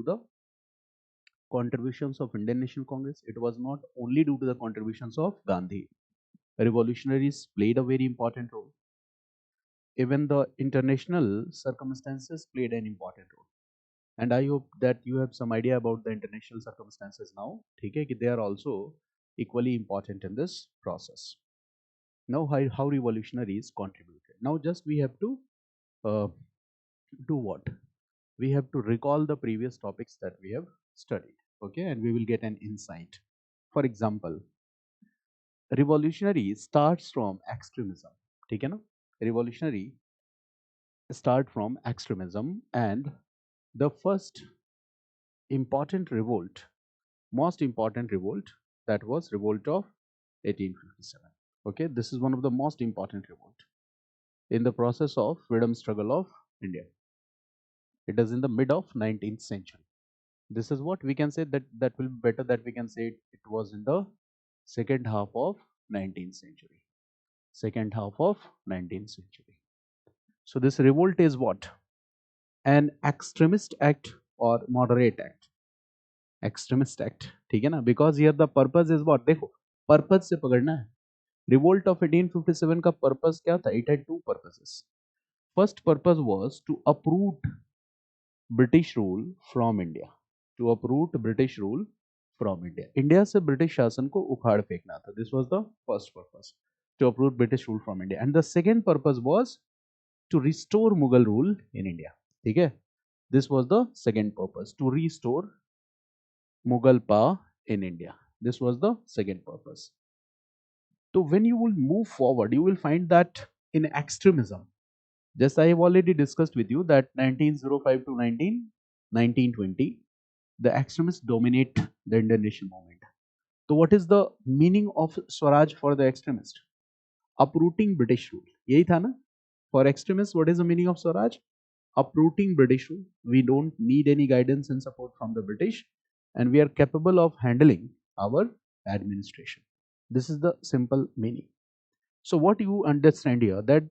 the contributions of Indian National Congress. It was not only due to the contributions of Gandhi. Revolutionaries played a very important role. Even the international circumstances played an important role. And I hope that you have some idea about the international circumstances now. ठीक है कि they are also equally important in this process. Now, how revolutionaries contributed. Now, just we have to uh, do what? We have to recall the previous topics that we have studied. Okay, and we will get an insight. For example, revolutionary starts from extremism. ठीक है ना? Revolutionary start from extremism, and the first important revolt, most important revolt, that was revolt of 1857. Okay, this is one of the most important revolt in the process of freedom struggle of India. It is in the mid of 19th century. This is what we can say, that will be better that we can say it was in the second half of 19th century. Second half of 19th century. So this revolt is what? An extremist act or moderate act. Extremist act, ठीक है ना? Because here the purpose is what? देखो, purpose से पकड़ना है. Revolt of 1857 का purpose क्या था? It had two purposes. First purpose was to uproot British rule from India. To uproot British rule from India. India से British शासन को उखाड़ फेंकना था. This was the first purpose. To uproot British rule from India. And the second purpose was to restore Mughal rule in India. ठीक है? This was the second purpose. To restore Mughal power in India. This was the second purpose. So when you will move forward, you will find that in extremism, just I have already discussed with you that 1905 to 1920, the extremists dominate the Indian nation movement. So what is the meaning of Swaraj for the extremist? Uprooting British rule. यही था ना? For extremists, what is the meaning of Swaraj? Uprooting British rule. We don't need any guidance and support from the British, and we are capable of handling our administration. This is the simple meaning. So what you understand here, that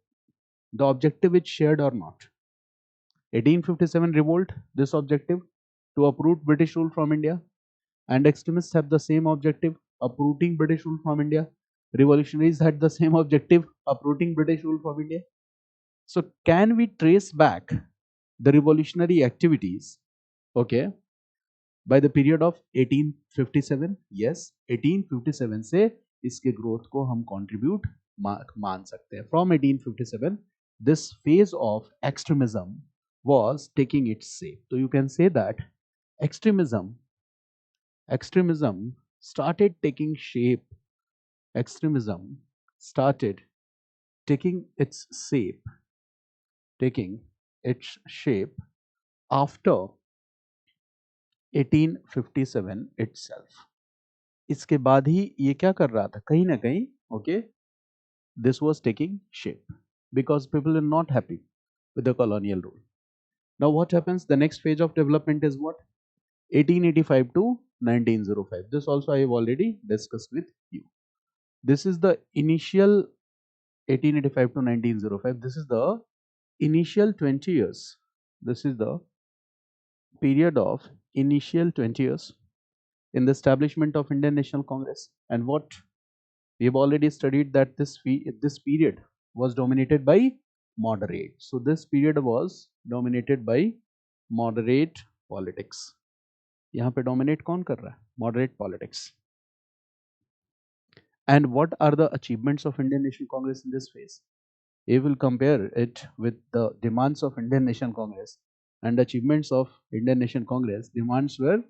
the objective is shared or not. 1857 revolt, this objective to uproot British rule from India, and extremists have the same objective, uprooting British rule from India. Revolutionaries had the same objective, uprooting British rule from India. So can we trace back the revolutionary activities, okay, by the period of 1857? Yes, 1857 से इसके growth को हम contribute मान सकते हैं. From 1857, this phase of extremism was taking its shape. So you can say that extremism started taking shape. Extremism started taking its shape after 1857 itself. इसके बाद ही ये क्या कर रहा था? कहीं ना कहीं, okay, this was taking shape because people are not happy with the colonial rule. Now what happens? The next phase of development is what? 1885 to 1905. This also I have already discussed with you. This is the initial 1885 to 1905. This is the initial 20 years. This is the period of initial 20 years in the establishment of Indian National Congress. And what we have already studied, that this period was dominated by moderate. So this period was dominated by moderate politics. यहाँ पे dominate कौन कर रहा है? Moderate politics. And what are the achievements of Indian National Congress in this phase? We will compare it with the demands of Indian National Congress and achievements of Indian National Congress. Demands were,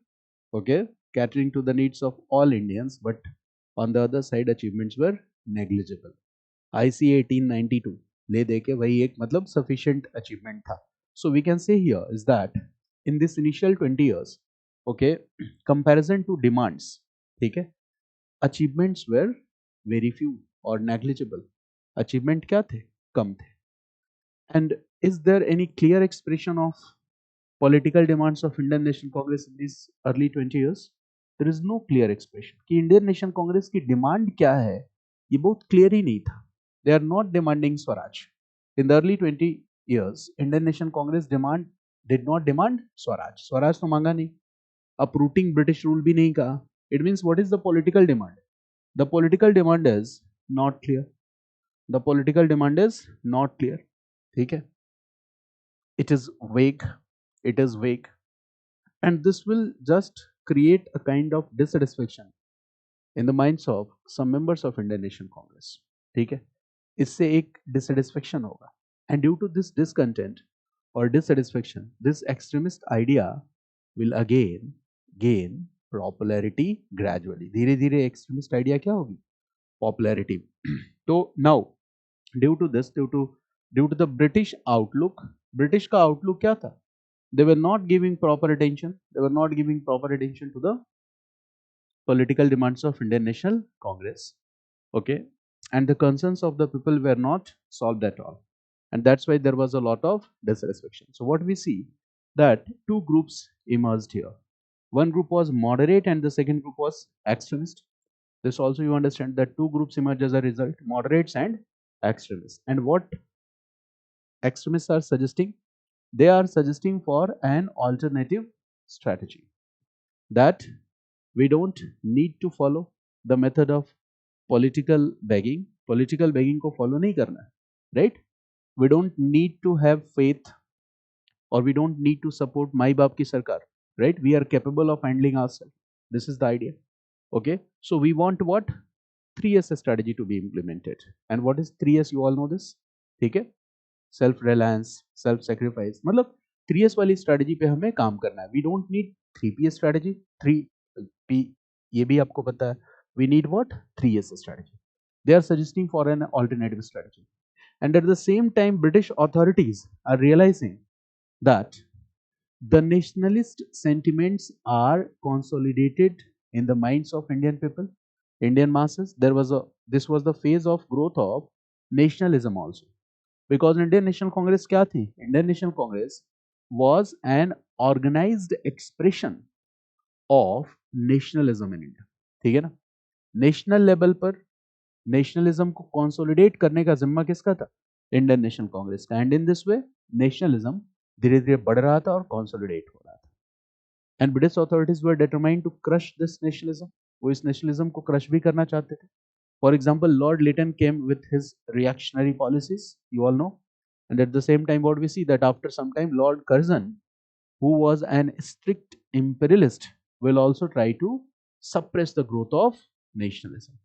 okay, catering to the needs of all Indians, but on the other side achievements were negligible. IC 1892 ले दे के वही एक मतलब sufficient achievement था. So we can say here is that in this initial 20 years, okay, comparison to demands, ठीक है, achievements were very few or negligible. Achievement क्या थे? कम थे. And is there any clear expression of political demands of Indian National Congress in these early 20 years? There is no clear expression. कि Indian National Congress की demand क्या है? ये बहुत clear ही नहीं था. They are not demanding Swaraj. In the early 20 years, Indian National Congress demand did not demand Swaraj, Swaraj तो मांगा नहीं, uprooting British rule भी नहीं कहा. It means what is the political demand? The political demand is not clear. The political demand is not clear. ठीक है? It is vague. It is vague, and this will just create a kind of dissatisfaction in the minds of some members of Indian Nation Congress. ठीक है? इससे एक dissatisfaction होगा, and due to this discontent or dissatisfaction, this extremist idea will again gain popularity gradually. धीरे धीरे extremist idea क्या होगी? Popularity. तो now due to this, due to the British outlook, British का outlook क्या था? They were not giving proper attention. They were not giving proper attention to the political demands of Indian National Congress. Okay, and the concerns of the people were not solved at all, and that's why there was a lot of dissatisfaction. So what we see that two groups emerged here. One group was moderate, and the second group was extremist. This also you understand that two groups emerge as a result: moderates and extremists. And what extremists are suggesting? They are suggesting for an alternative strategy, that we don't need to follow the method of political begging. Political begging को follow नहीं करना है, right? We don't need to have faith, or we don't need to support माई बाप की सरकार, right? We are capable of handling ourselves. This is the idea. Okay, so we want what? 3S strategy to be implemented. And what is 3S? You all know this. ठीक है? Self reliance, self sacrifice, मतलब 3S वाली strategy पे हमें काम करना है. We don't need 3PS strategy, 3P ये भी आपको पता है. We need what? 3S strategy. They are suggesting for an alternative strategy. And at the same time, British authorities are realizing that the nationalist sentiments are consolidated in the minds of Indian people, Indian masses. This was the phase of growth of nationalism also. Because Indian National Congress क्या थी? Indian National Congress was an organized expression of nationalism in India. ठीक है ना? National level पर nationalism को consolidate करने का जिम्मा किसका था? इंडियन नेशनल कांग्रेस का. And in this way nationalism धीरे धीरे बढ़ रहा था और कंसोलिडेट हो रहा था. And British authorities were determined to crush this nationalism. वो इस नेशनलिज्म को क्रश भी करना चाहते थे. For example, Lord Lytton came with his reactionary policies, you all know. And at the same time, what we see that after some time, Lord Curzon, who was an strict imperialist, will also try to suppress the growth of nationalism.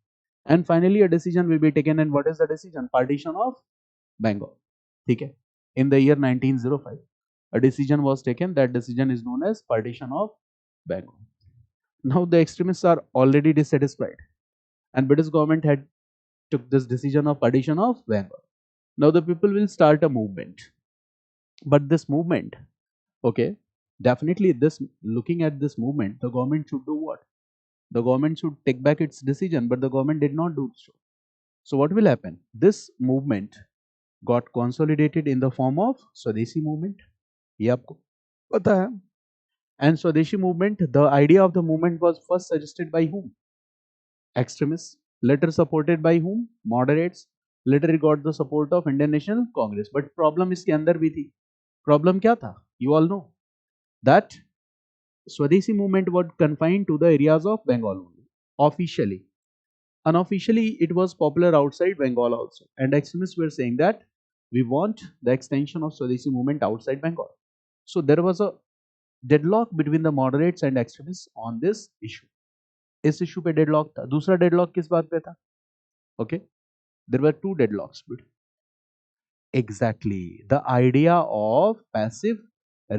And finally, a decision will be taken. And what is the decision? Partition of Bengal. Okay. In the year 1905, a decision was taken. That decision is known as partition of Bengal. Now the extremists are already dissatisfied, and British government had took this decision of partition of Bengal. Now the people will start a movement, but this movement, okay, definitely this, looking at this movement, the government should do what? The government should take back its decision, but the government did not do so. So what will happen? This movement got consolidated in the form of Swadeshi movement. ये आपको पता है. And Swadeshi movement, the idea of the movement was first suggested by whom? Extremists. Later supported by whom? Moderates. Later it got the support of Indian National Congress. But problem इसके अंदर भी थी. Problem क्या था? You all know that Swadeshi movement was confined to the areas of Bengal only. Officially. Unofficially, it was popular outside Bengal also. And extremists were saying that we want the extension of Swadeshi movement outside Bengal. So there was a deadlock between the moderates and extremists on this issue. इस issue पे deadlock था. दूसरा deadlock किस बात पे था? Okay, there were two deadlocks. Exactly the idea of passive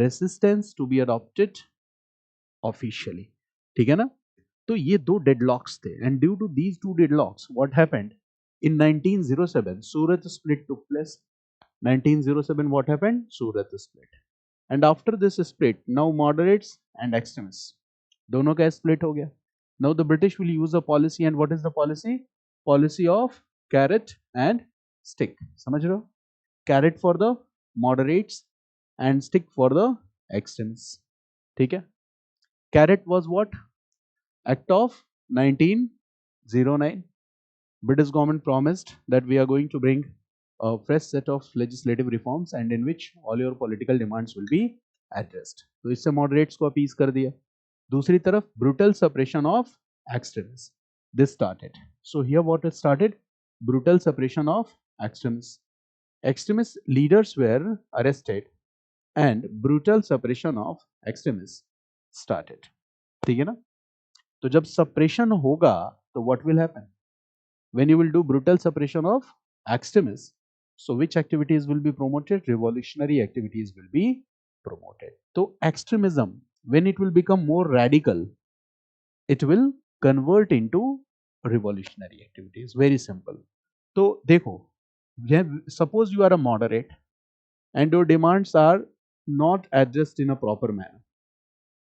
resistance to be adopted officially. ठीक है ना? तो ये दो डेडलॉक्स थे. And due to these two deadlocks what happened in 1907 Surat split took place. 1907 what happened? Surat split. And after this split now moderates and extremist दोनों का split हो गया. Now the British will use a policy, and what is the policy? Policy of carrot and stick. समझ रहे हो? Carrot for the moderates and stick for the extremists. ठीक है? Carrot was what? Act of 1909. British government promised that we are going to bring a fresh set of legislative reforms, and in which all your political demands will be addressed, तो इससे moderates को appease कर दिया. दूसरी तरफ brutal suppression of extremist, this started. So here what is started? Brutal suppression of extremist. Extremist leaders were arrested and brutal suppression of extremists started. ठीक है ना? तो जब suppression होगा तो what will happen? When you will do brutal suppression of extremists, so which activities will be promoted? Revolutionary activities will be promoted. तो extremism, when it will become more radical, it will convert into revolutionary activities. Very simple. तो देखो, suppose you are a moderate and your demands are not addressed in a proper manner.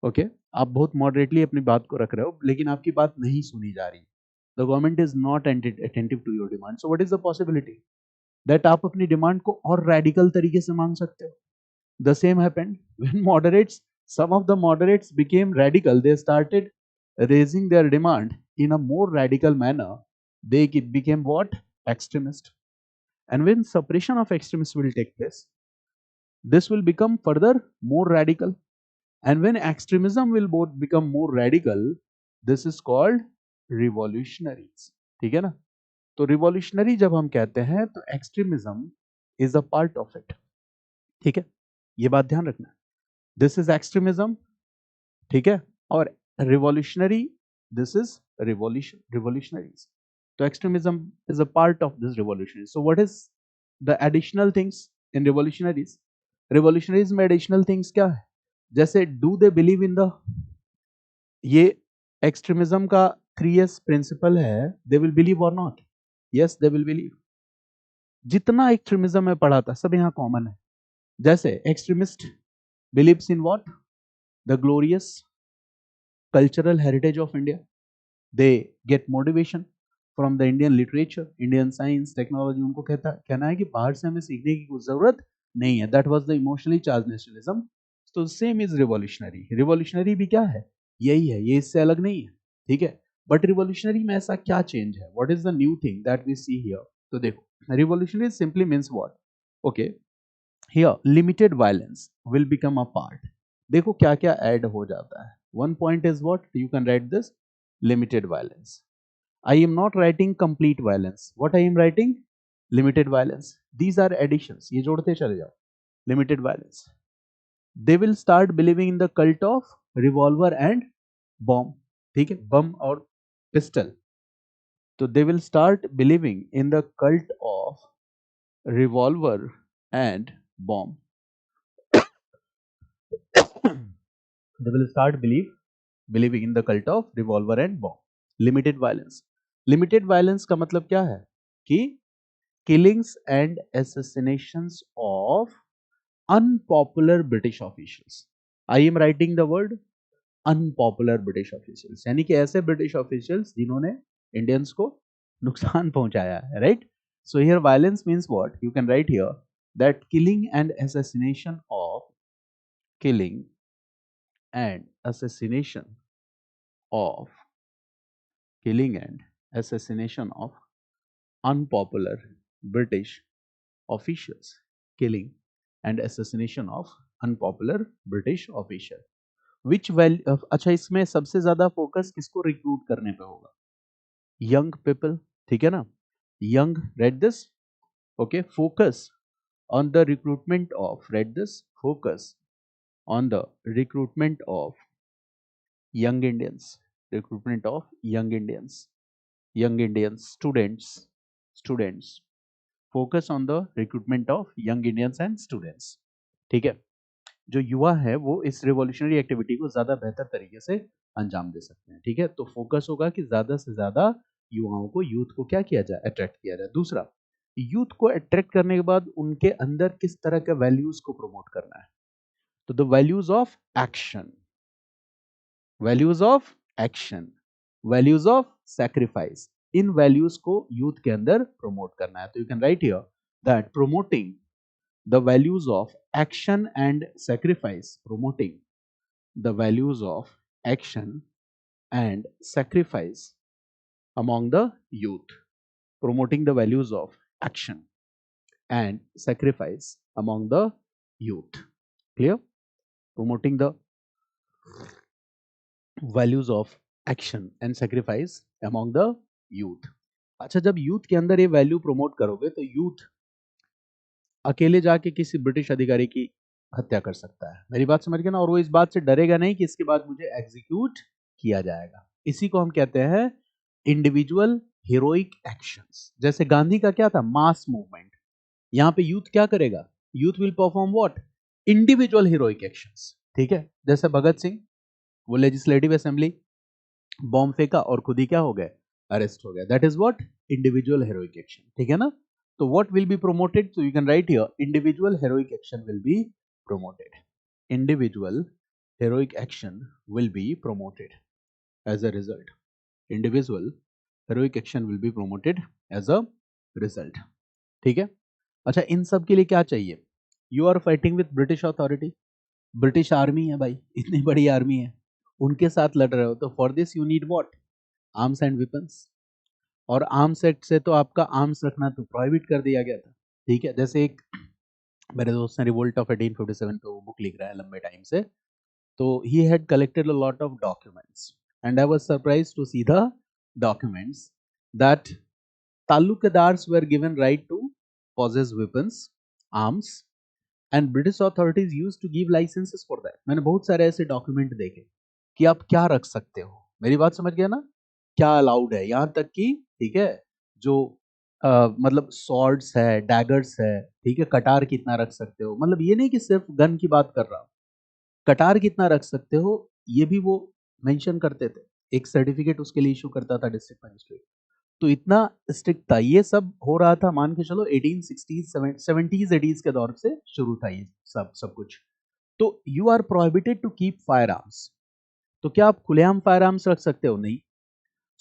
Okay, आप बहुत moderately अपनी बात को रख रहे हो लेकिन आपकी बात नहीं सुनी जा रही. The government is not attentive to your demand. So what is the possibility that आप अपनी demand को और radical तरीके से मांग सकते हो? The same happened when moderates, some of the moderates became radical. They started raising their demand in a more radical manner. They became what? Extremist. And when suppression of extremists will take place, this will become further more radical. And when extremism will both become more radical, this is called revolutionaries. ठीक है ना? तो revolutionary जब हम कहते हैं तो extremism is a part of it. ठीक है? ये बात ध्यान रखना. This is extremism. ठीक है? और revolutionary, this is revolutionaries. So extremism is a part of this revolutionary. So what is the additional things in revolutionaries? Revolutionaries में additional things क्या है? जैसे do they believe in the, ये extremism का 3S principle है, they will believe or not? Yes, they will believe. जितना extremism में पढ़ा था सब यहाँ common है. जैसे extremist believes in what? The glorious cultural heritage of India. They get motivation from the Indian literature, Indian science, technology. उनको कहना है कि बाहर से हमें सीखने की कुछ जरूरत नहीं है. That was the emotionally charged nationalism. So same is revolutionary. Revolutionary भी क्या है? यही है, ये इससे अलग नहीं है. ठीक है? But revolutionary में ऐसा क्या change है? What is the new thing that we see here? तो देखो, revolutionary simply means what? Okay, here limited violence will become a part. देखो क्या क्या add हो जाता है. One point is what? You can write this limited violence. I am not writing complete violence. What I am writing? Limited violence. These are additions. ये जोड़ते चले जाओ. Limited violence. They will start believing in the cult of revolver and bomb. ठीक है? Bomb और pistol. So they will start believing in the cult of revolver and bomb. They will start believing in the cult of revolver and bomb. Limited violence. Limited violence का मतलब क्या है? कि killings and assassinations of unpopular British officials. I am writing the word unpopular British officials. यानी कि ऐसे British officials जिन्होंने Indians को नुकसान पहुंचाया है, right? So here violence means what? You can write here that killing and assassination of unpopular British officials. Killing and assassination of unpopular British official. Which value? अच्छा, इसमें सबसे ज्यादा फोकस किसको रिक्रूट करने पे होगा? Young people. ठीक है ना? Young, read this. Okay, focus on the recruitment of, read this, focus on the recruitment of young Indians. Recruitment of young Indians, students. Focus on the recruitment of young Indians and students. ठीक है? जो युवा है वो इस revolutionary activity को ज्यादा बेहतर तरीके से अंजाम दे सकते हैं. ठीक है? तो फोकस होगा कि ज्यादा से ज्यादा युवाओं को, यूथ को क्या किया जाए? अट्रैक्ट किया जाए. दूसरा, यूथ को अट्रैक्ट करने के बाद उनके अंदर किस तरह के वैल्यूज को प्रमोट करना है? तो the values of action, values of sacrifice, in values को यूथ के अंदर प्रमोट करना है. तो you can write here that promoting the values of action and sacrifice, promoting the values of action and sacrifice among the youth, promoting the values of action and sacrifice among the youth. Clear? promoting the values of action and sacrifice among the youth. अच्छा, जब youth के अंदर ये value promote करोगे तो youth अकेले जाके किसी ब्रिटिश अधिकारी की हत्या कर सकता है, मेरी बात समझ गए ना, और वो इस बात से डरेगा नहीं कि इसके बाद मुझे एग्जीक्यूट किया जाएगा। इसी को हम कहते हैं इंडिविजुअल हीरोइक एक्शंस। जैसे गांधी का क्या था, मास मूवमेंट, यहाँ पे यूथ क्या करेगा, youth will perform what, individual heroic actions. ठीक है, जैसे भगत सिंह, वो लेजिस्लेटिव असेंबली बॉम्ब फेंका और खुद ही क्या हो गए, अरेस्ट हो गया। That is what, individual heroic action. ठीक है ना, तो what will be promoted, so you can write here individual heroic action will be promoted. Individual heroic action will be promoted as a result. Individual heroic action will be promoted as a result. ठीक है, अच्छा इन सब के लिए क्या चाहिए, you are fighting with British authority, British army है भाई, इतनी बड़ी आर्मी है, उनके साथ लड़ रहे हो, तो for this you need what, arms and weapons. और आर्म्स एक्ट से तो आपका आर्म्स रखना तो प्रोहिबिट कर दिया गया था। ठीक है, जैसे एक मेरे दोस्त ने रिवोल्ट ऑफ 1857 पे वो बुक लिख रहा है लंबे टाइम से, तो he had collected a lot of documents and I was surprised to see the documents that taluqdars were given right to possess weapons, arms, and British authorities used to give licenses for that. मैंने बहुत सारे ऐसे document देखे कि आप क्या रख सकते हो, मेरी बात समझ गया ना, क्या अलाउड है, यहाँ तक कि ठीक है जो मतलब सॉर्ड्स है, डैगर्स है, ठीक है, कटार कितना रख सकते हो, मतलब ये नहीं कि सिर्फ गन की बात कर रहा हूँ, कटार कितना रख सकते हो ये भी वो मेंशन करते थे, एक सर्टिफिकेट उसके लिए इशू करता था डिस्ट्रिक्ट मजिस्ट्रेट। तो इतना स्ट्रिक्ट था, ये सब हो रहा था मान के चलो 1860s 70s 80s के दौर से शुरू था ये सब सब कुछ। तो you are prohibited to keep firearms, तो क्या आप खुलेआम फायर आर्म्स रख सकते हो, नहीं।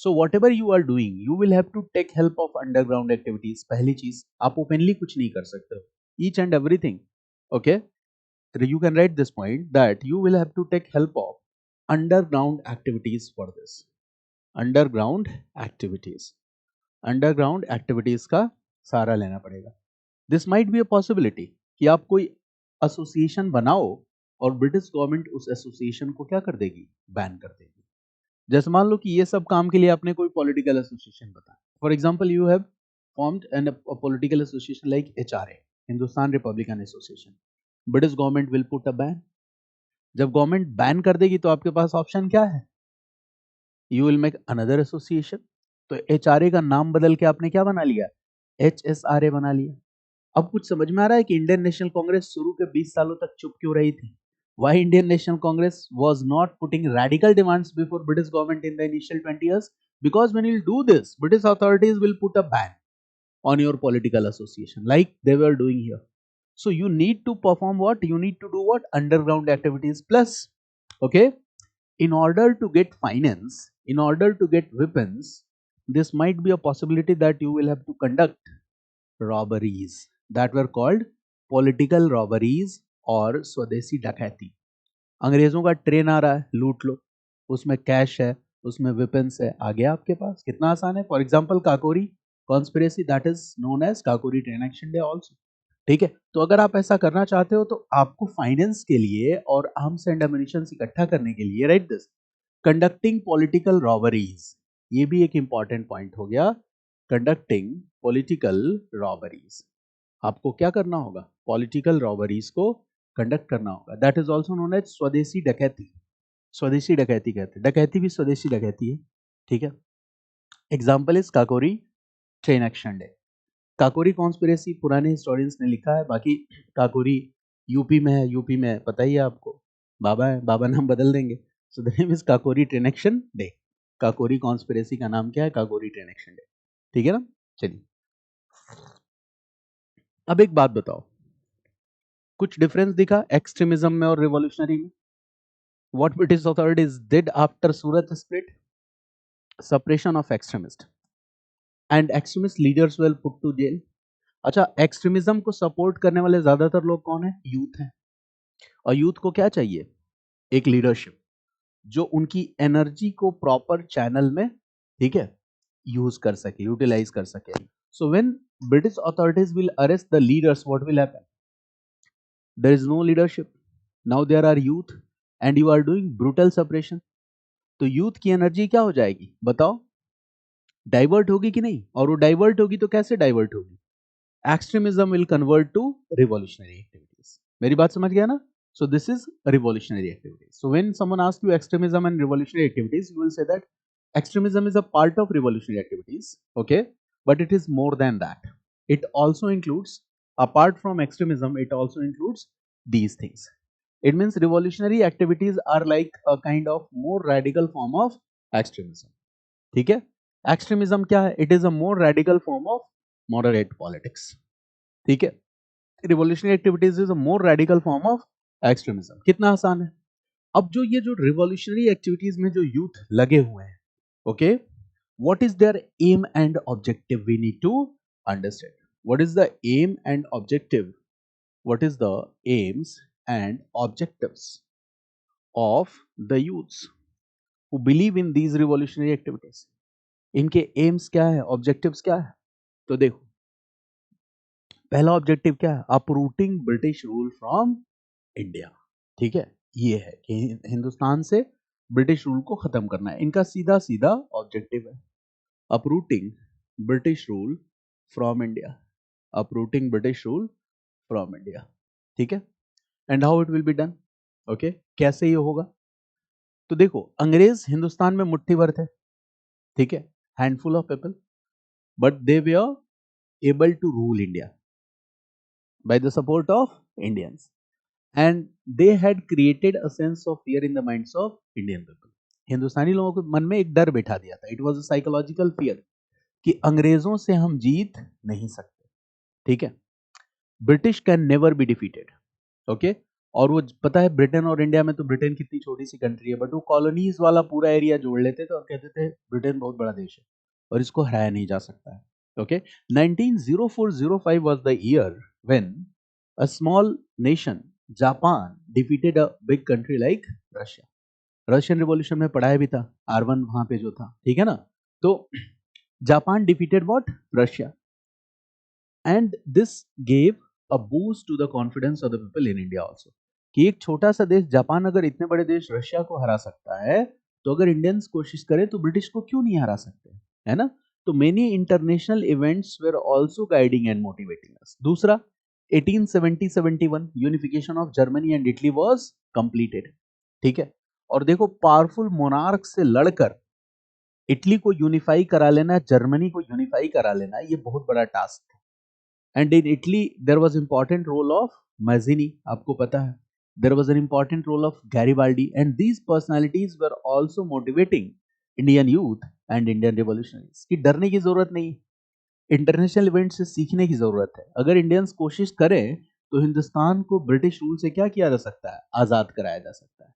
So whatever you are doing you will have to take help of underground activities. पहली चीज, आप ओपनली कुछ नहीं कर सकते हो, each and everything, okay, you can write this point that you will have to take help of underground activities for this, underground activities, underground activities का सहारा लेना पड़ेगा। This might be a possibility कि आप कोई एसोसिएशन बनाओ और British government उस association को क्या कर देगी, बैन कर देगी। जैसे मान लो कि ये सब काम के लिए आपने कोई पॉलिटिकल एसोसिएशन बताया, for example you have formed an political association like HRA, Hindustan Republican association, British government will put a ban. जब गवर्नमेंट बैन कर देगी तो आपके पास ऑप्शन क्या है, you will make another association. तो एचआरए का नाम बदल के आपने क्या बना लिया, एचएसआरए बना लिया। अब कुछ समझ में आ रहा है कि इंडियन नेशनल कांग्रेस शुरू के 20 सालों तक चुप क्यों रही थी, why Indian National Congress was not putting radical demands before British government in the initial 20 years, because when you do this British authorities will put a ban on your political association like they were doing here. So you need to perform what, you need to do what, underground activities plus, okay, in order to get finance, in order to get weapons, this might be a possibility that you will have to conduct robberies that were called political robberies और स्वदेशी डकैती। अंग्रेजों का train आ रहा है, लूट लो, उसमें cash है, उसमें वेपन्स है, आ गया आपके पास, कितना आसान है। For example Kakori conspiracy, that is known as Kakori train action day also. ठीक है, तो अगर आप ऐसा करना चाहते हो तो आपको फाइनेंस के लिए और आर्म्स एंड एम्युनिशन इकट्ठा करने के लिए, right this, conducting political robberies, ये भी एक इंपॉर्टेंट पॉइंट हो गया, कंडक्टिंग पॉलिटिकल रॉबरीज, आपको क्या करना होगा, पॉलिटिकल रॉबरीज को कंडक्ट करना होगा। That is also known as swadeshi dacoity, स्वदेशी डकैती कहते हैं, डकैती भी स्वदेशी डकैती है। ठीक है, example is Kakori train action day. Kakori conspiracy पुराने हिस्टोरियंस ने लिखा है, बाकी काकोरी यूपी में है, यूपी में पता ही है आपको, बाबा है, बाबा नाम बदल देंगे। So the name is Kakori train action day, Kakori conspiracy का नाम क्या है, काकोरी ट्रेन एक्शन डे। ठीक है ना, चलिए अब एक बात बताओ, कुछ डिफरेंस दिखा एक्सट्रीमिज्म में और रिवॉल्यूशनरी में। What British authorities did after Surat split, suppression of extremist and extremist leaders were put to jail. अच्छा, एक्सट्रीमिज्म को सपोर्ट करने वाले ज्यादातर लोग कौन है, यूथ है, और यूथ को क्या चाहिए, एक लीडरशिप जो उनकी एनर्जी को प्रॉपर चैनल में, ठीक है, यूज कर सके, यूटिलाइज कर सके। So when British authorities will arrest the leaders, what will happen, there is no leadership, now there are youth and you are doing brutal suppression, तो यूथ की एनर्जी क्या हो जाएगी बताओ, डाइवर्ट होगी कि नहीं, और वो डाइवर्ट होगी तो कैसे डाइवर्ट होगी, extremism will convert to revolutionary activities. मेरी बात समझ गया ना? So this is revolutionary activities. So when someone asks you extremism and revolutionary activities, you will say that extremism is a part of revolutionary activities, okay? But it is more than that. It also includes, apart from extremism, it also includes these things. It means revolutionary activities are like a kind of more radical form of extremism. ठीक है? Extremism क्या है? It is a more radical form of moderate politics. ठीक है, revolutionary activities is a more radical form of extremism. कितना आसान है। अब जो ये जो रिवॉल्यूशनरी एक्टिविटीज में जो यूथ लगे हुए हैं, okay, what is their aim and objective, we need to understand what is the aim and objective, what is the aims and objectives of the youths who believe in these revolutionary activities. इनके aims क्या है, objectives क्या है, तो देखो पहला objective क्या है, uprooting British rule from India. ठीक है, ये है कि हिंदुस्तान से ब्रिटिश रूल को खत्म करना है, इनका सीधा सीधा ऑब्जेक्टिव है, uprooting British rule from India, uprooting British rule from India. ठीक है, and how it will be done, okay, कैसे ये होगा, तो देखो अंग्रेज हिंदुस्तान में मुट्ठी भर थे, ठीक है, handful of people, but they were able to rule India by the support of Indians, and they had created a sense of fear in the minds of Indian people. हिंदुस्तानी लोगों के मन में एक डर बैठा दिया था, it was a psychological fear कि अंग्रेजों से हम जीत नहीं सकते। ठीक है, British can never be defeated, okay. और वो पता है ब्रिटेन और इंडिया में, तो ब्रिटेन कितनी छोटी सी कंट्री है, बट वो कॉलोनीज वाला पूरा एरिया जोड़ लेते थे और कहते थे ब्रिटेन बहुत बड़ा देश है और इसको हराया नहीं जा सकता है। Okay, 1904-05 was the year when a small nation Japan defeated a big country like Russia. Russian revolution में पढ़ाया भी था, R1 वहां पे जो था, ठीक है ना। तो Japan defeated what, Russia, and this gave a boost to the confidence of the people in India also, कि एक छोटा सा देश जापान अगर इतने बड़े देश रशिया को हरा सकता है, तो अगर इंडियंस कोशिश करें तो ब्रिटिश को क्यों नहीं हरा सकते, है ना। तो many international events where also guiding and motivating अस। दूसरा, 1870-71 unification of Germany and Italy was completed. ठीक है, और देखो पावरफुल मोनार्क से लड़कर इटली को यूनिफाई करा लेना, जर्मनी को यूनिफाई करा लेना, ये बहुत बड़ा टास्क था। And in Italy there was important role of Mazzini, आपको पता है, there was an important role of Garibaldi, and these personalities were also motivating Indian youth and Indian revolutionaries कि डरने की जरूरत नहीं, इंटरनेशनल इवेंट से सीखने की जरूरत है। अगर इंडियंस कोशिश करें तो हिंदुस्तान को ब्रिटिश रूल से क्या किया जा सकता है, आजाद कराया जा सकता है।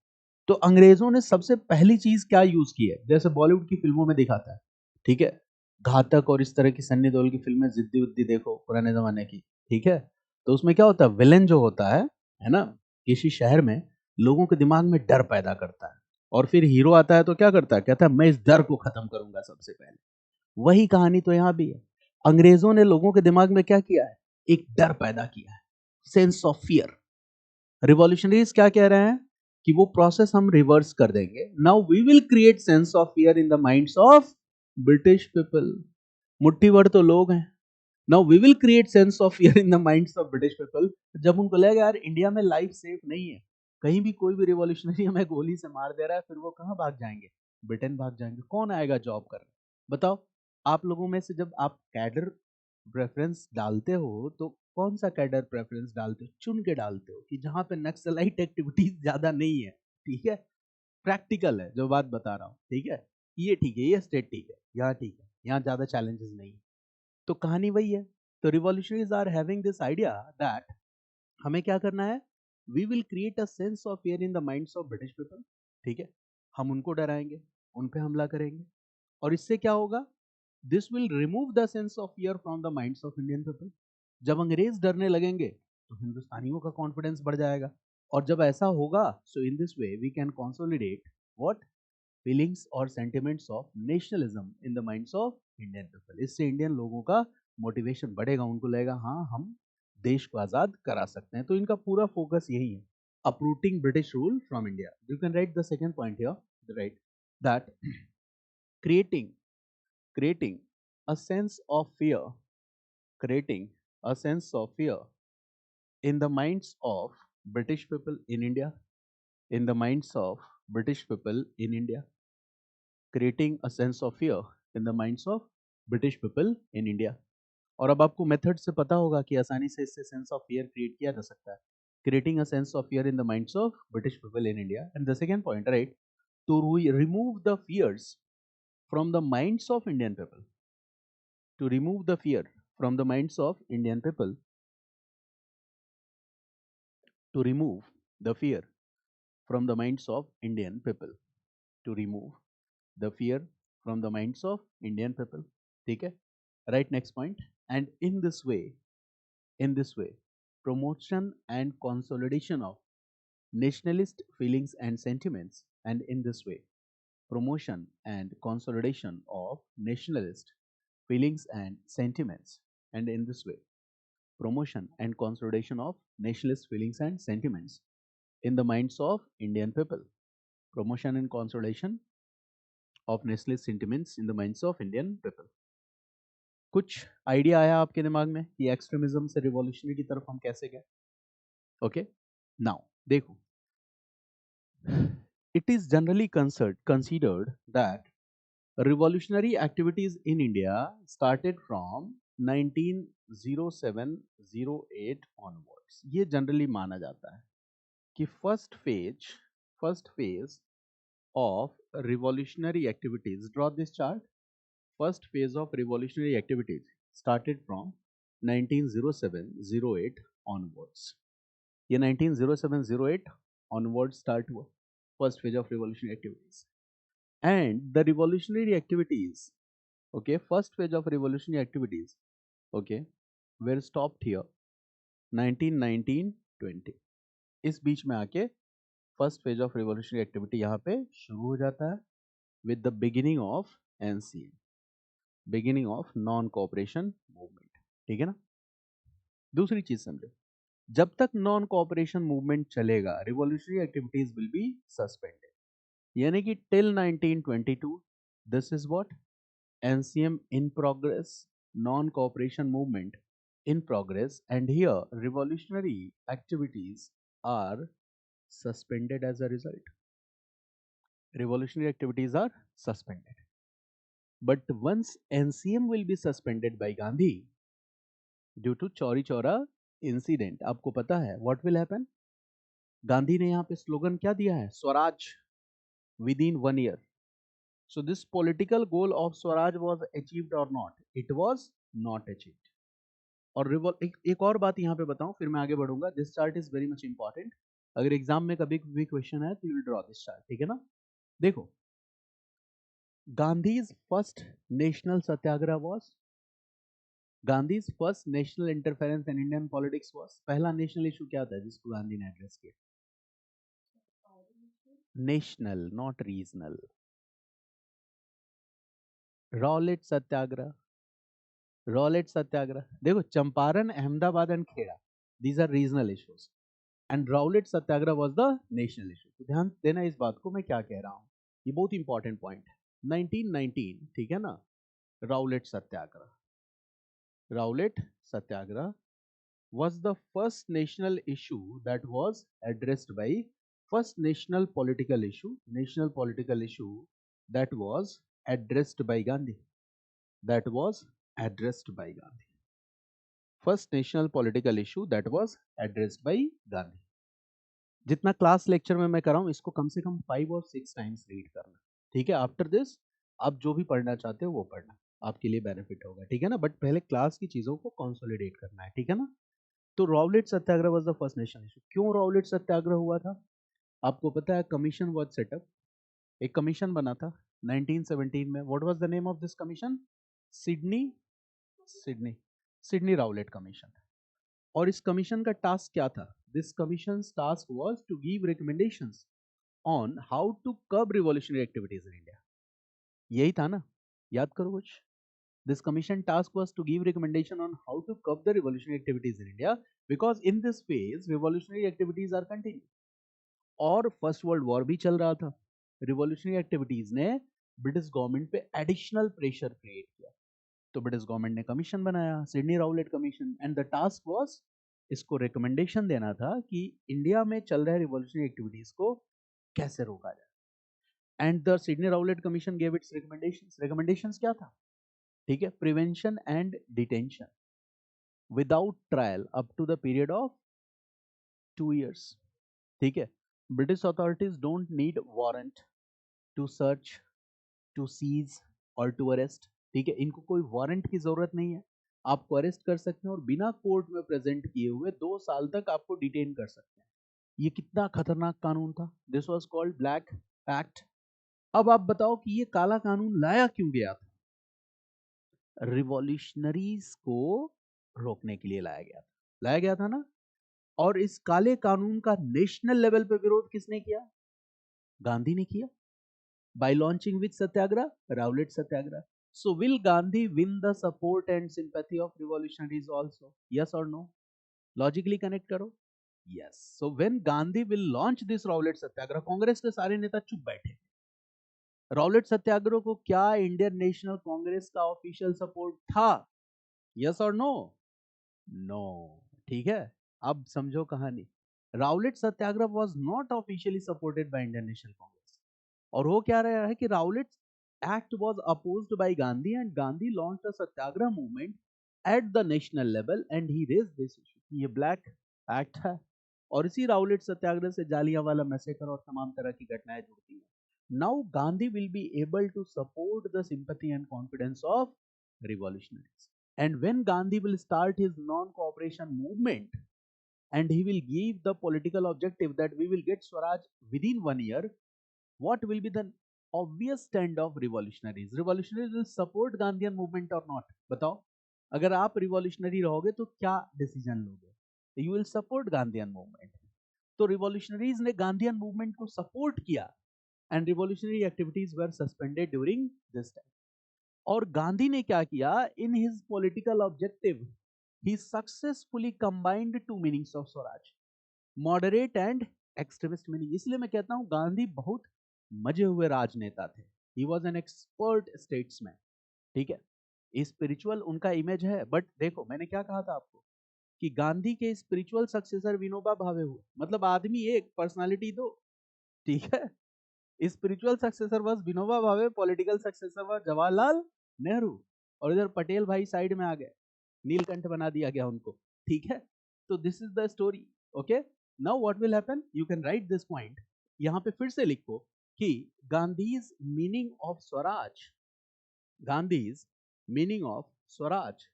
तो अंग्रेजों ने सबसे पहली चीज क्या यूज की है, जैसे बॉलीवुड की फिल्मों में दिखाता है, ठीक है, घातक और इस तरह की सन्नी देओल की फिल्में, जिद्दी उद्दी देखो पुराने जमाने की, ठीक है, तो उसमें क्या होता है, विलेन जो होता है ना, किसी शहर में लोगों के दिमाग में डर पैदा करता है, और फिर हीरो आता है तो क्या करता है, कहता है मैं इस डर को खत्म करूंगा सबसे पहले। वही कहानी तो यहां भी है, अंग्रेजों ने लोगों के दिमाग में क्या किया है, एक डर पैदा किया है, सेंस ऑफ फियर। रिवॉल्यूशनरीज क्या कह रहे हैं कि वो प्रोसेस हम रिवर्स कर देंगे, now we will create sense of fear in the minds of British people. मुट्ठी भर तो लोग हैं, now we will create sense of fear in the minds of British people. जब उनको लगेगा यार इंडिया में लाइफ सेफ नहीं है, कहीं भी कोई भी रिवॉल्यूशनरी हमें गोली से मार दे रहा है, फिर वो कहां भाग जाएंगे, ब्रिटेन भाग जाएंगे, कौन आएगा जॉब करने, बताओ। आप लोगों में से जब आप कैडर प्रेफरेंस डालते हो तो कौन सा कैडर प्रेफरेंस डालते हो, चुन के डालते हो कि जहां पे नक्सलाइट एक्टिविटीज ज्यादा नहीं है, ठीक है, प्रैक्टिकल है जो बात बता रहा हूँ, ठीक है, ये ठीक है, ये स्टेट ठीक है, यहाँ ठीक है, यहाँ ज्यादा चैलेंजेस नहीं है। तो कहानी वही है। तो revolutionaries are having this idea that हमें क्या करना है, we will create a sense of fear in the minds of British people, ठीक है, हम उनको डराएंगे, उन पे हमला करेंगे, और इससे क्या होगा, this will remove the sense of fear from the minds of Indian people. जब अंग्रेज डरने लगेंगे तो हिंदुस्तानियों का कॉन्फिडेंस बढ़ जाएगा, और जब ऐसा होगा, so in this way we can consolidate what, feelings और sentiments of nationalism in the minds of Indian people. इससे इंडियन लोगों का मोटिवेशन बढ़ेगा, उनको लगेगा हाँ हम देश को आजाद करा सकते हैं। तो इनका पूरा फोकस यही है। uprooting British rule from India. You can write the second point here, right? That creating creating a sense of fear, creating a sense of fear in the minds of British people in India, in the minds of British people in India, creating a sense of fear in the minds of British people in India. और अब आपको method से पता होगा कि आसानी से इससे सेंस ऑफ फियर क्रिएट किया जा सकता है. Creating a sense of fear in the minds of British people in India. And the second point, right, to remove the fears from the minds of Indian people. To remove the fear from the minds of Indian people. To remove the fear from the minds of Indian people. To remove the fear from the minds of Indian people. ठीक है? Right, next point. And in this way, promotion and consolidation of nationalist feelings and sentiments, and in this way, promotion and consolidation of nationalist feelings and sentiments, and in this way, promotion and consolidation of nationalist feelings and sentiments in the minds of Indian people, promotion and consolidation of nationalist sentiments in the minds of Indian people. कुछ idea आया आपके दिमाग में कि extremism से revolutionary की तरफ हम कैसे गए? ओके, नाउ देखो, it is generally considered that revolutionary activities in India started from 1907-08 onwards. ये जनरली माना जाता है कि first phase of revolutionary activities, draw this chart, first phase of revolutionary activities started from 1907-08 onwards. ये 1907-08 onwards start हुआ first phase of revolutionary activities. And the revolutionary activities, okay, first phase of revolutionary activities, okay, were stopped here 1919-20. इस बीच में आके first phase of revolutionary activity यहाँ पे शुरू हो जाता है with the beginning of NCM, beginning of non cooperation movement. ठीक है ना? दूसरी चीज समझो, जब तक नॉन कोऑपरेशन मूवमेंट चलेगा revolutionary activities will be suspended. यानी कि till 1922 this is what NCM in progress, non-cooperation movement in progress, and here revolutionary activities are suspended as a result. Revolutionary activities are suspended. But once NCM will be suspended by Gandhi due to Chauri Chaura incident, आपको पता है what will happen? Gandhi ने यहाँ पे slogan क्या दिया है? Swaraj within 1 year. So this political goal of Swaraj was achieved or not? It was not achieved. और एक और बात यहाँ पे बताऊं फिर मैं आगे बढ़ूंगा. This chart is very much important. अगर एग्जाम में कभी भी क्वेश्चन है तो you will draw this chart. ठीक है ना? देखो, Gandhi's first national satyagraha was, Gandhi's first national interference in Indian politics was. पहला नेशनल इशू क्या था जिसको गांधी ने एड्रेस किया? National, not regional. Rowlatt satyagraha, Rowlatt satyagraha. देखो, Champaran, Ahmedabad and Kheda, these are regional issues and Rowlatt satyagraha was the national issue. तो ध्यान देना इस बात को मैं क्या कह रहा हूं, ये बहुत इंपॉर्टेंट पॉइंट है. 1919, ठीक है ना? Rowlatt Satyagraha, Rowlatt Satyagraha was the first national issue that was addressed by, first national political issue that was addressed by Gandhi, that was addressed by Gandhi. First national political issue that was addressed by Gandhi. जितना class lecture में मैं कर रहा हूं इसको कम से कम 5 और 6 times read करना. ठीक है? आफ्टर दिस आप जो भी पढ़ना चाहते हो वो पढ़ना, आपके लिए बेनिफिट होगा. ठीक है ना? बट पहले क्लास की चीजों को कंसोलिडेट करना है. ठीक है ना? तो Rowlatt satyagraha was the first national issue. क्यों राउलेट सत्याग्रह हुआ था? आपको पता है कमीशन वाज सेटअप, एक कमीशन बना था 1917 में. What was the name of this commission? Sydney Sydney Sydney Rowlatt commission. और इस कमीशन का टास्क क्या था? This commission task was to give recommendations on how to curb revolutionary activities in India. यही था ना? याद करो कुछ. This commission task was to give recommendation on how to curb the revolutionary activities in India, because in this phase revolutionary activities are continuing. और first world war भी चल रहा था। रिवॉल्यूशनरी एक्टिविटीज ने ब्रिटिश गवर्नमेंट पे additional pressure create किया। तो British government ने कमीशन बनाया, Sydney Rowlatt commission, and the task was, इसको रिकमेंडेशन देना था कि इंडिया में चल रहे रिवॉल्यूशनरी एक्टिविटीज को कैसे रोका जाए। And the Sydney Rowlatt commission gave its recommendations. Recommendations क्या था? ठीक है, prevention and detention without trial up to the period of 2 years। ठीक है, British authorities don't need warrant to search, to seize और टू अरेस्ट। ठीक है, इनको कोई वारंट की जरूरत नहीं है। आपको अरेस्ट कर सकते हैं और बिना कोर्ट में प्रेजेंट किए हुए 2 साल तक आपको डिटेन कर सकते हैं। ये कितना खतरनाक कानून था। This was called black act. अब आप बताओ कि ये काला कानून लाया क्यों गया था? रिवॉल्यूशनरीज को रोकने के लिए लाया गया था। लाया गया था ना। और इस काले कानून का नेशनल लेवल पे विरोध किसने किया? गांधी ने किया। By launching which satyagraha? Rowlatt Satyagraha. So will Gandhi win the support and sympathy of revolutionaries also? Yes or no? Logically connect करो। Yes. So when Gandhi will launch this Rowlatt Satyagraha, Congress के सारे नेता चुप बैठे। Rowlatt सत्याग्रह को क्या Indian National Congress का official support था? यस और नो? नो। ठीक है, अब समझो कहानी। Rowlatt satyagraha was not officially supported by Indian National Congress. और हो क्या रहा है कि Rowlatt act was opposed by Gandhi and Gandhi launched a satyagraha movement at the national level and he raised this issue. ये ब्लैक एक्ट है। और इसी राउलेट सत्याग्रह से जालियांवाला मैसेकर और तमाम तरह की घटनाएं जुड़ती हैं। Now Gandhi will be able to support the sympathy and confidence of revolutionaries. And when Gandhi will start his non-cooperation movement and he will give the political objective that we will get Swaraj within 1 year, what will be the obvious stand of revolutionaries? Revolutionaries will support Gandhian movement or not? बताओ, अगर आप revolutionary रहोगे तो क्या decision लोगे? You will support Gandhian movement. तो revolutionaries ने Gandhian movement को सपोर्ट किया and revolutionary activities were suspended during this time. और गांधी ने क्या किया? In his political objective he successfully combined two meanings of Swaraj, moderate and extremist meaning. इसलिए मैं कहता हूं गांधी बहुत मजे हुए राजनेता थे। He was an expert statesman. ठीक है, स्पिरिचुअल उनका इमेज है। बट देखो मैंने क्या कहा था आपको कि गांधी के स्पिरिचुअल सक्सेसर विनोबा भावे हुए। मतलब आदमी एक, पर्सनालिटी दो। ठीक है, spiritual successor was Vinoba Bhave, political successor was Jawaharlal Nehru. और इधर पटेल भाई साइड में आ गए, नीलकंठ बना दिया गया उनको। ठीक है, तो this is the story. Okay, now what will happen, you can right this point. यहां पे फिर से लिखो कि Gandhi's meaning of Swaraj, Gandhi's meaning of Swaraj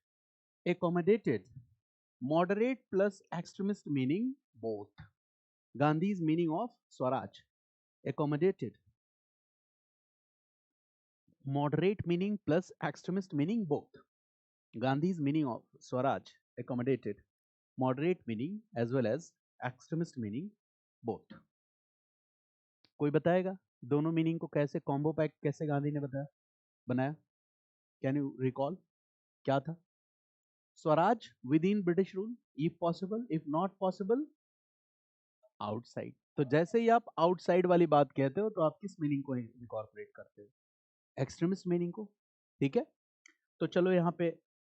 accommodated moderate plus extremist meaning both। Gandhi's meaning of Swaraj accommodated moderate meaning plus extremist meaning both। Gandhi's meaning of Swaraj accommodated moderate meaning as well as extremist meaning both। कोई बताएगा दोनों meaning को कैसे combo pack कैसे गांधी ने बताया बनाया? Can you recall क्या था? Swaraj with in British rule if possible, if not possible outside. तो जैसे ही आप आउटसाइड वाली बात कहते हो तो आप किस मीनिंग को इनकॉर्पोरेट करते हो? एक्सट्रीमिस्ट मीनिंग को। ठीक है, तो चलो यहाँ पे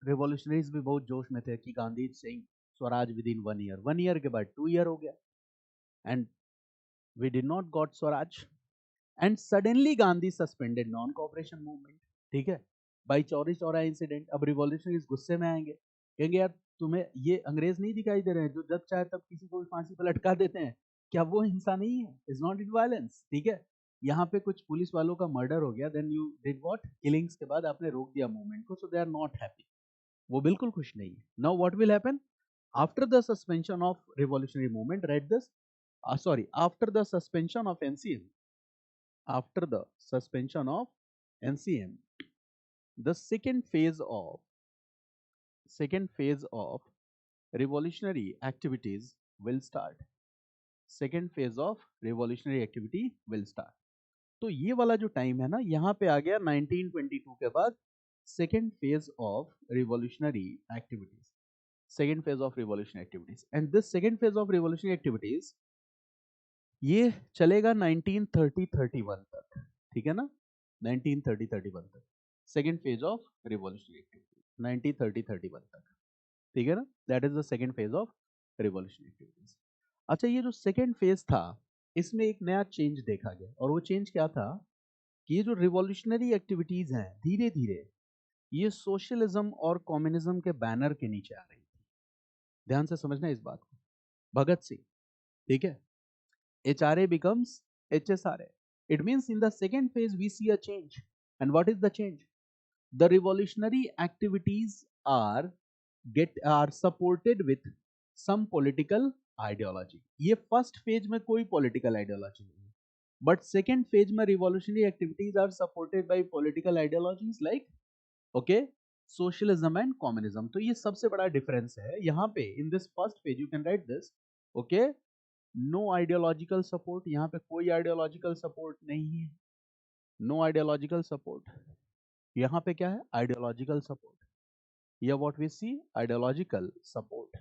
रिवॉल्यूशनरीज भी बहुत जोश में थे कि Gandhi Singh Swaraj with in 1 year। 1 year के बाद 2 year हो गया and we did not got swaraj and suddenly Gandhi suspended non cooperation movement. ठीक है, बाई चौरी चौरा इंसिडेंट। अब रिवॉल्यूशनरीज गुस्से में आएंगे, कहेंगे यार तुम्हें ये अंग्रेज नहीं दिखाई दे रहे हैं जो जब चाहे तब किसी को भी फांसी पर लटका देते हैं? क्या वो हिंसा नहीं है? Is not it violence? ठीक है, यहाँ पे कुछ पुलिस वालों का मर्डर हो गया, then you did what, killings के बाद आपने रोक दिया मूवमेंट को, so they are not happy. वो बिल्कुल खुश नहीं है। Now what will happen after the suspension of revolutionary movement? Write this, sorry, after the suspension of NCM, after the suspension of NCM, the second phase of revolutionary activities will start। second phase of revolutionary activity will start। तो ये वाला जो time है ना, यहाँ पे आ गया 1922 के बाद second phase of revolutionary activities। second phase of revolutionary activities, and this second phase of revolutionary activities ये चलेगा 1930-31 तक, ठीक है ना, 1930-31 तक second phase of revolutionary activity, 1930-31 तक, ठीक है ना, that is the second phase of revolutionary activities. अच्छा, ये जो सेकेंड फेज था इसमें एक नया चेंज देखा गया, और वो चेंज क्या था कि ये जो रिवॉल्यूशनरी एक्टिविटीज हैं धीरे धीरे ये सोशलिज्म और कम्युनिज्म के बैनर के नीचे आ रही थी। ध्यान से समझना इस बात को। भगत सिंह, ठीक है, HRA becomes HSRA. It means in the second phase we see a change. And what is the change? The revolutionary activities are supported with some political ideology. ये first phase में कोई political ideology नहीं है. But second phase में revolutionary activities are supported by political ideologies like, okay, socialism and communism. तो ये सबसे बड़ा difference है यहाँ पे. In this first phase you can write this, okay, no ideological support, यहाँ पे कोई आइडियोलॉजिकल सपोर्ट नहीं है, नो आइडियोलॉजिकल सपोर्ट। यहाँ पे क्या है? आइडियोलॉजिकल सपोर्ट, या what we see ideological support,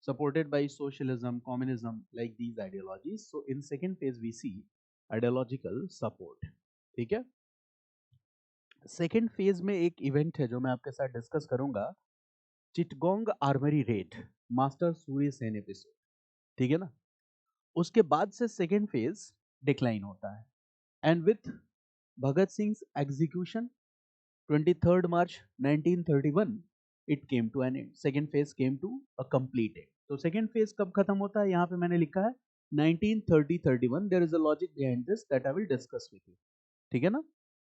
supported by socialism, communism, like these ideologies. So in second phase we see ideological support, ठीक है। सेकेंड फेज में एक इवेंट है जो मैं आपके साथ डिस्कस करूंगा, Chittagong armoury raid, master Surya Sen episode, ठीक है ना। उसके बाद से सेकेंड फेज डिक्लाइन होता है, and with Bhagat Singh execution 23rd March 1931 it came to an end, second phase came to a complete end. तो सेकेंड फेज कब खत्म होता है? यहाँ पे मैंने लिखा है 1930-31। There is a logic behind this that I will discuss with you, ठीक है ना।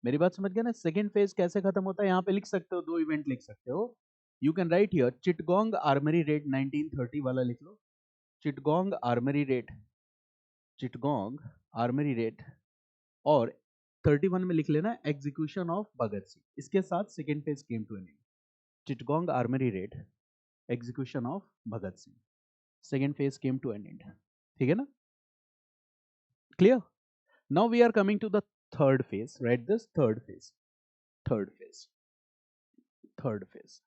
मेरी बात समझ गया ना? सेकेंड फेज कैसे खत्म होता है यहाँ पे लिख सकते हो, दो इवेंट लिख सकते हो। You can write here Chittagong armoury raid 1930 वाला लिख लो, Chittagong armoury raid, Chittagong armoury raid, और 31 में लिख लेना एग्जीक्यूशन ऑफ भगत सिंह। इसके साथ second phase came to an end, Chittagong armoury raid, execution of Bhagat Singh, second phase came to an end, ठीक है ना, clear. Now we are coming to the third phase, write this third phase, third phase, third phase.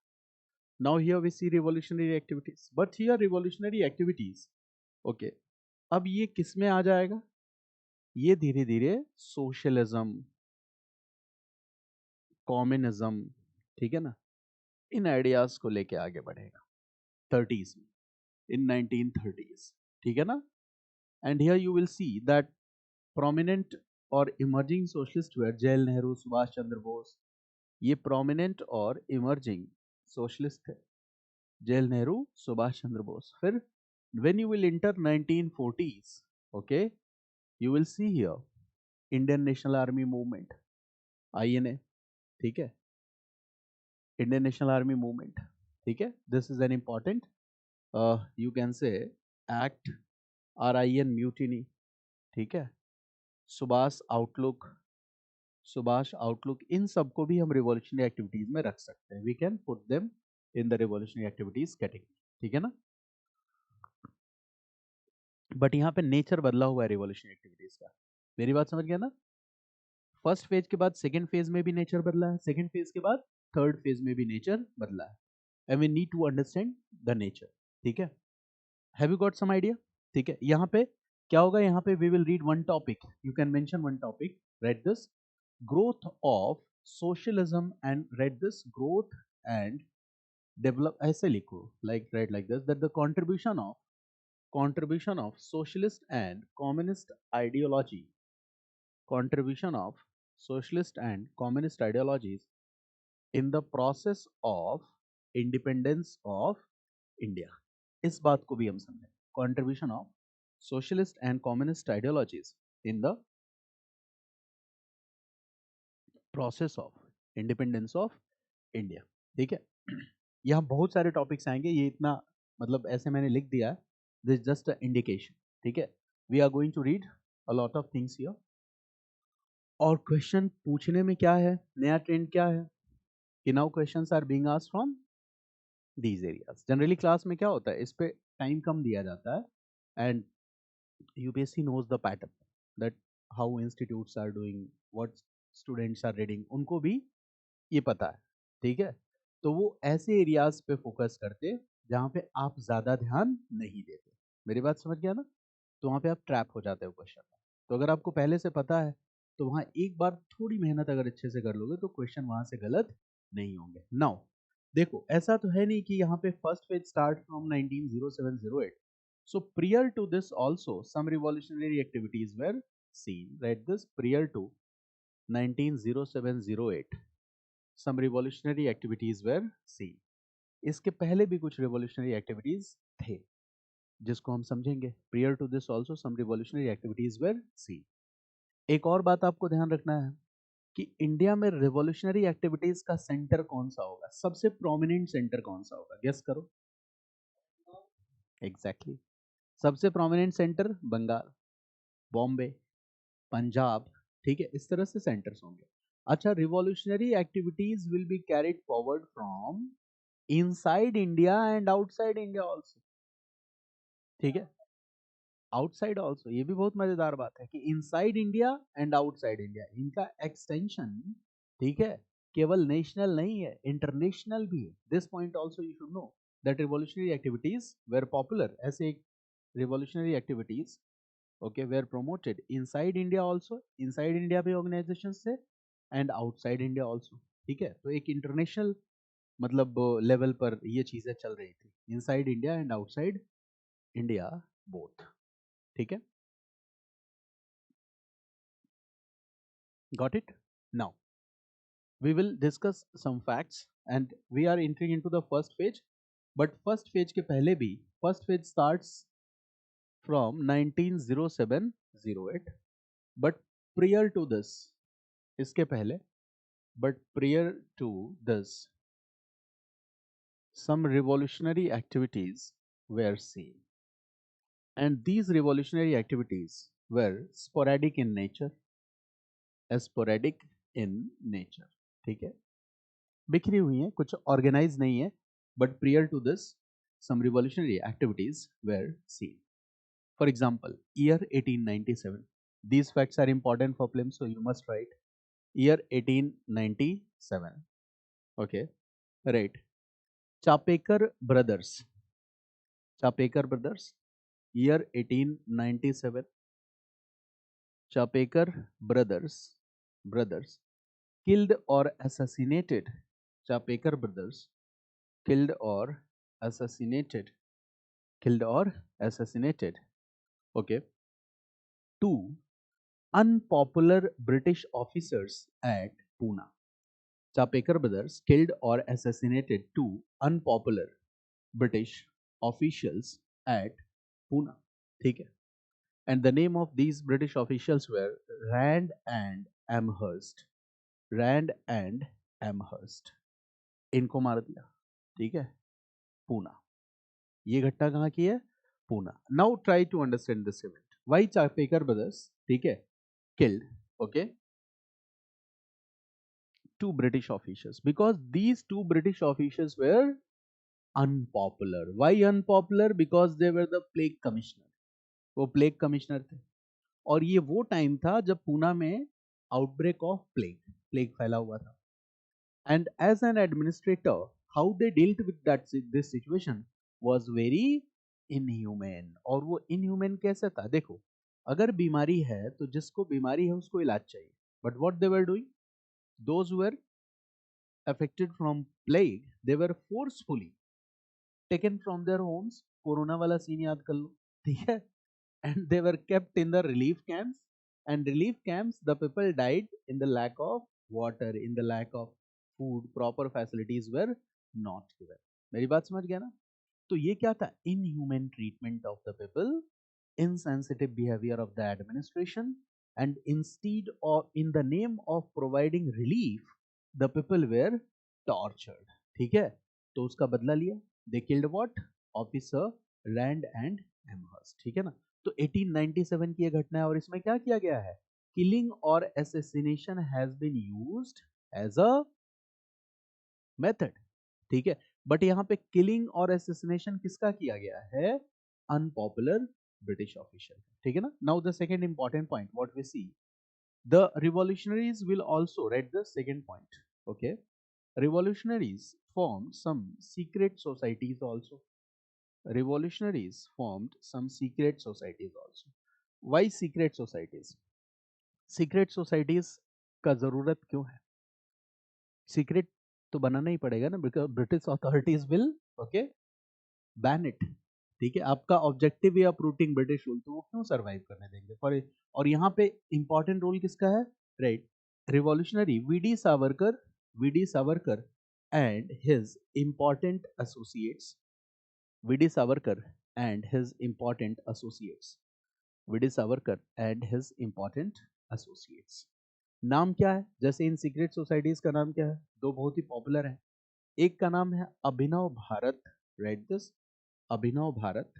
Now here we see revolutionary activities, but here revolutionary activities, okay, अब ये किस में आ जाएगा? ये धीरे धीरे सोशलिज्म, कम्युनिज्म, ठीक है ना, इन आइडियाज को लेके आगे बढ़ेगा 30s में, इन 1930s, ठीक है ना। And here you will see that prominent और इमर्जिंग सोशलिस्ट वे जवाहरलाल नेहरू, सुभाष चंद्र बोस, ये प्रोमिनेंट और इमर्जिंग सोशलिस्ट थे, जवाहरलाल नेहरू, सुभाष चंद्र बोस। फिर when you will enter 1940s, okay, you will see here Indian National Army movement, INA, ठीक है, इंडियन नेशनल आर्मी मूवमेंट, ठीक है, this is an important, you can say act, RIN mutiny, ठीक है, Subhash outlook, Subhash outlook, इन सबको भी हम रिवॉल्यूशनरी एक्टिविटीज में रख सकते हैं, we can put them in the revolutionary activities category, ठीक है ना। बट यहाँ पे नेचर बदला हुआ है रिवॉल्यूशनरी एक्टिविटीज का, मेरी बात समझ गया ना। फर्स्ट फेज के बाद सेकेंड फेज में भी नेचर बदला है, सेकेंड फेज के बाद थर्ड फेज में भी नेचर बदला है, and we need to understand the nature, ठीक है। Have you got some idea? ठीक है, यहाँ पे क्या होगा, यहाँ पे we will read one topic, you can mention one topic, write this growth of socialism and write this growth and develop, ऐसे लिखो, like write like this that the contribution of socialist and communist ideology, contribution of socialist and communist ideologies in the process of independence of India। इस बात को भी हम समझें, contribution of socialist and communist ideologies in the process of independence of India, ठीक है। यहाँ बहुत सारे टॉपिक्स आएंगे, ये इतना मतलब ऐसे मैंने लिख दिया है, दिस जस्ट अ इंडिकेशन, ठीक है। We are going to read a lot of things here, और क्वेश्चन पूछने में क्या है, नया ट्रेंड क्या है कि now questions are being asked from these areas. Generally class में क्या होता है, इस पे टाइम कम दिया जाता है, and UPSC knows the pattern that how institutes are doing, what students are reading, उनको भी ये पता है, ठीक है। तो वो ऐसे एरियाज पे फोकस करते जहाँ पे आप ज्यादा ध्यान नहीं देते, मेरी बात समझ गया ना। तो वहां पे आप ट्रैप हो जाते हो क्वेश्चन में। तो अगर आपको पहले से पता है तो वहां एक बार थोड़ी मेहनत अगर अच्छे से कर लोगे तो क्वेश्चन वहां से गलत नहीं होंगे। नाउ देखो, ऐसा तो है नहीं कि यहाँ पे first page start from 1907-08। So prior to this also some revolutionary activities were seen. Read this: prior to 1907-08 some revolutionary activities were seen. इसके पहले भी कुछ revolutionary activities थे जिसको हम समझेंगे। prior to this also some revolutionary activities were seen. एक और बात आपको ध्यान रखना है कि इंडिया में revolutionary activities का सेंटर कौन सा होगा, सबसे प्रोमिनेंट सेंटर कौन सा होगा, गेस करो। Exactly exactly. सबसे प्रोमिनेंट सेंटर बंगाल, बॉम्बे, पंजाब, ठीक है, इस तरह से सेंटर्स होंगे। अच्छा, revolutionary activities will be carried forward from inside India and outside India also, ठीक है, आउटसाइड आल्सो, ये भी बहुत मजेदार बात है कि inside India and outside India इनका एक्सटेंशन, ठीक है, केवल नेशनल नहीं है, इंटरनेशनल भी है। This point also you should know that revolutionary activities were popular, ऐसे revolutionary activities okay were promoted inside India also, inside India भी organizations थे and outside India also, ठीक है। तो एक इंटरनेशनल मतलब लेवल पर ये चीजें चल रही थी, inside India and outside India both, ठीक है। Got it? Now we will discuss some facts and we are entering into the first page, but first page के पहले भी first page starts from 1907-08, but prior to this, इसके पहले, but prior to this some revolutionary activities were seen, and these revolutionary activities were sporadic in nature, sporadic in nature, ठीक है, बिखरी हुई हैं, कुछ ऑर्गेनाइज नहीं है, but prior to this some revolutionary activities were seen. For example, year 1897, these facts are important for prelims, so you must write year 1897, okay, right. Chapekar brothers, Chapekar brothers, year 1897, Chapekar brothers killed or assassinated, Chapekar brothers killed or assassinated, killed or assassinated, okay, two unpopular British officers at Pune. Chapekar brothers killed or assassinated two unpopular British officials at Pune, ठीक है। And the name of these British officials were Rand and Amherst. Rand and Amherst. इनको मार दिया, ठीक है, पूना। ये घटना कहाँ की है? Poona. Now try to understand this event. Why Chapekar brothers, ठीक है, killed, okay, two British officials? Because these two British officials were unpopular. Why unpopular? Because they were the plague commissioner. वो प्लेग कमिश्नर थे और ये वो time था जब पूना में आउटब्रेक ऑफ प्लेग फैला हुआ था। And as an administrator how they dealt with that this situation was very inhuman. और वो इनह्यूमन कैसे था? देखो, अगर बीमारी है तो जिसको बीमारी है उसको इलाज चाहिए, but what they were doing, those who were affected from plague they were forcefully taken from their homes. Corona वाला सीन याद कर लो, ठीक है, and they were kept in the relief camps, and relief camps the people died in the lack of water, in the lack of food, proper facilities were not given। मेरी बात समझ गया ना? तो ये क्या था? Inhuman treatment of the people, insensitive behavior of the administration, and instead of in the name of providing relief the people were tortured, ठीक है। तो उसका बदला लिया, they killed what? Officer Rand and Amherst, ठीक है ना। तो 1897 की ये घटना है और इसमें क्या किया गया है? किलिंग और assassination has been used as a method, ठीक है। बट यहाँ पे किलिंग और assassination किसका किया गया है? अनपॉपुलर ब्रिटिश ऑफिशियल, ठीक है ना। Now the second important point what we see, the revolutionaries will also write the second point, okay, revolutionaries formed some secret societies also, revolutionaries formed some secret societies also. Why secret societies? Secret societies का जरूरत क्यों है? Secret तो बनाना ही पड़ेगा ना, because British authorities will okay ban it. ठीक है, आपका ऑब्जेक्टिव या अप्रूटिंग ब्रिटिश रूल, तो वो क्यों सरवाइव करने देंगे फॉर। और यहाँ पे इंपॉर्टेंट रोल किसका है? Right, revolutionary VD Savarkar and his important associates, VD Savarkar and his important associates, VD Savarkar and his important associates. नाम क्या है? जैसे इन सीक्रेट सोसाइटीज का नाम क्या है? दो बहुत ही पॉपुलर है। एक का नाम है अभिनव भारत, राइट दिस, अभिनव भारत,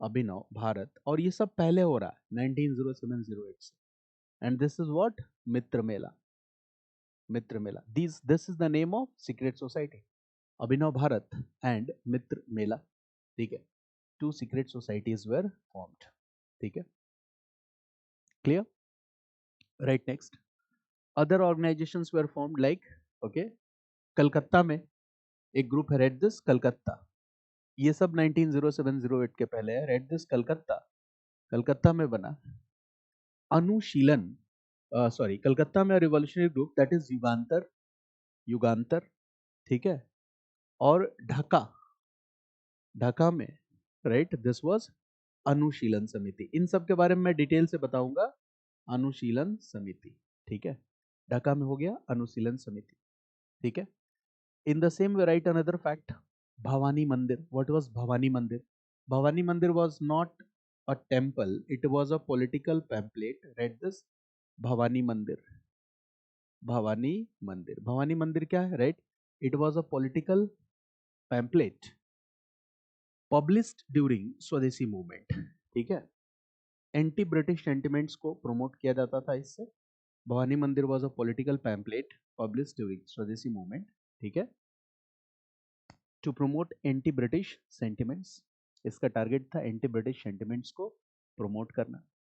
अभिनव भारत, और ये सब पहले हो रहा है 1907-08 से। And this is what? Mitra Mela, Mitra Mela, this is the name of secret society, Abhinav Bharat and Mitra Mela. ठीक है, two secret societies were formed. ठीक है, clear? Right, next, other organizations were formed like okay, Calcutta में एक ग्रुप है, रेड दिस कलकत्ता, ये सब 1907-08 के पहले है। रेड दिस कलकत्ता, कलकत्ता में बना अनुशीलन, सॉरी, कलकत्ता में रिवॉल्यूशनरी ग्रुप दैट इज युगांतर, युगांतर, ठीक है। और ढाका, ढाका में राइट दिस वाज अनुशीलन समिति। इन सब के बारे में मैं डिटेल से बताऊंगा, अनुशीलन समिति, ठीक है। ढाका में हो गया अनुशीलन समिति, ठीक है। In the same way, write another fact. Bhavani Mandir. What was Bhavani Mandir? Bhavani Mandir was not a temple. It was a political pamphlet. Read this. Bhavani Mandir. Bhavani Mandir. Bhavani Mandir क्या है? Right? It was a political pamphlet published during Swadeshi movement. ठीक है? Anti British sentiments को promote किया जाता था इससे। Bhavani Mandir was a political pamphlet publish during Swadeshi movement, ठीक है, to promote anti British sentiments. इसका टारगेट था एंटी ब्रिटिश सेंटिमेंट्स को प्रमोट करना।